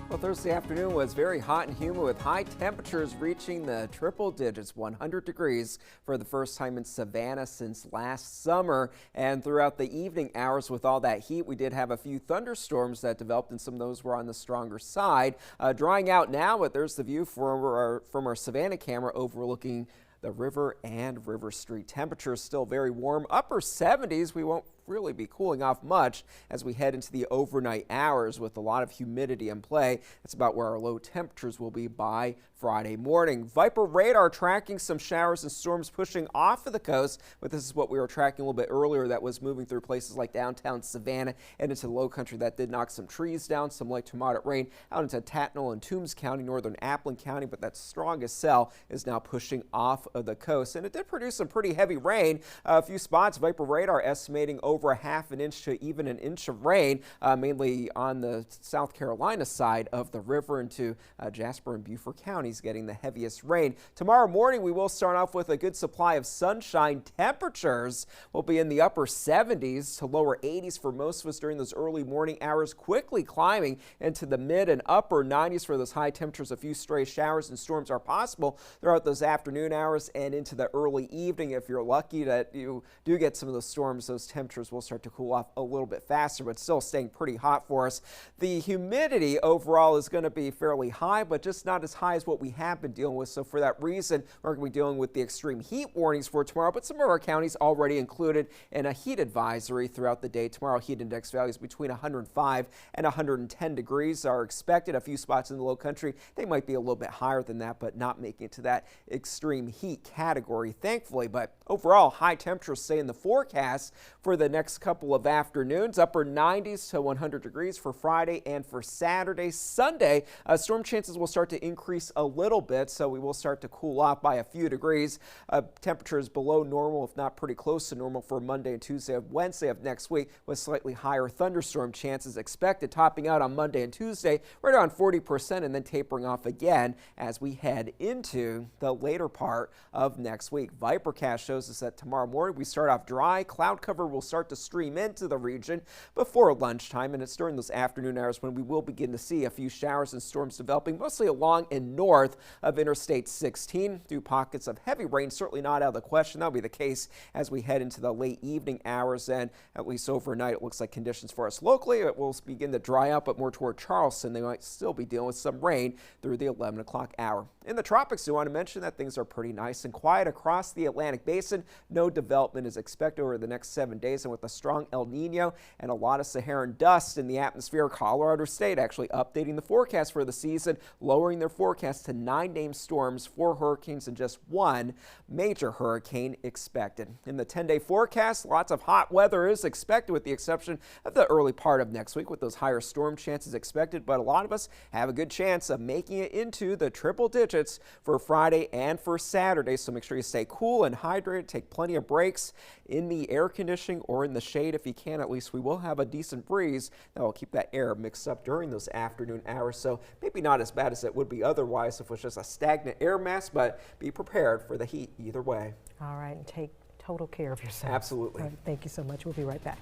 Well, Thursday afternoon was very hot and humid with high temperatures reaching the triple digits, 100 degrees for the first time in Savannah since last summer. And throughout the evening hours with all that heat, we did have a few thunderstorms that developed, and some of those were on the stronger side. Drying out now, but there's the view from our Savannah camera overlooking the river and River Street. Temperatures still very warm, upper 70s. We won't really be cooling off much as we head into the overnight hours with a lot of humidity in play. That's about where our low temperatures will be by Friday morning. Viper radar tracking some showers and storms pushing off of the coast, but this is what we were tracking a little bit earlier that was moving through places like downtown Savannah and into the low country. That did knock some trees down, some light to moderate rain out into Tattnall and Toombs County, northern Appling County, but that strongest cell is now pushing off of the coast, and it did produce some pretty heavy rain. A few spots, Viper radar estimating over a half an inch to even an inch of rain, mainly on the South Carolina side of the river into Jasper and Beaufort counties getting the heaviest rain. Tomorrow morning, we will start off with a good supply of sunshine. Temperatures will be in the upper 70s to lower 80s for most of us during those early morning hours, quickly climbing into the mid and upper 90s for those high temperatures. A few stray showers and storms are possible throughout those afternoon hours and into the early evening. If you're lucky that you do get some of those storms, those temperatures will start to cool off a little bit faster, but still staying pretty hot for us. The humidity overall is going to be fairly high, but just not as high as what we have been dealing with. So for that reason, we're going to be dealing with the extreme heat warnings for tomorrow, but some of our counties already included in a heat advisory throughout the day. Tomorrow, heat index values between 105 and 110 degrees are expected. A few spots in the low country, they might be a little bit higher than that, but not making it to that extreme heat category, thankfully. But overall, high temperatures stay in the forecast for the next couple of afternoons, upper 90s to 100 degrees for Friday and for Saturday. Sunday, storm chances will start to increase a little bit, so we will start to cool off by a few degrees. Temperatures below normal, if not pretty close to normal, for Monday and Tuesday of Wednesday of next week, with slightly higher thunderstorm chances expected, topping out on Monday and Tuesday right around 40% and then tapering off again as we head into the later part of next week. Vipercast shows us that tomorrow morning we start off dry. Cloud cover will start to stream into the region before lunchtime, and it's during those afternoon hours when we will begin to see a few showers and storms developing, mostly along and north of Interstate 16. Through pockets of heavy rain, certainly not out of the question. That'll be the case as we head into the late evening hours, and at least overnight it looks like conditions for us locally it will begin to dry out, but more toward Charleston they might still be dealing with some rain through the 11 o'clock hour. In the tropics, we want to mention that things are pretty nice and quiet across the Atlantic basin. No development is expected over the next 7 days, and with a strong El Nino and a lot of Saharan dust in the atmosphere, Colorado State actually updating the forecast for the season, lowering their forecast to 9 named storms, 4 hurricanes, and just 1 major hurricane expected. In the 10-day forecast, lots of hot weather is expected with the exception of the early part of next week with those higher storm chances expected, but a lot of us have a good chance of making it into the triple digits for Friday and for Saturday, so make sure you stay cool and hydrated, take plenty of breaks in the air conditioning or in the shade if you can. At least we will have a decent breeze that will keep that air mixed up during those afternoon hours, so maybe not as bad as it would be otherwise if it was just a stagnant air mass, but be prepared for the heat either way. All right, and take total care of yourself. Absolutely. Thank you so much. We'll be right back.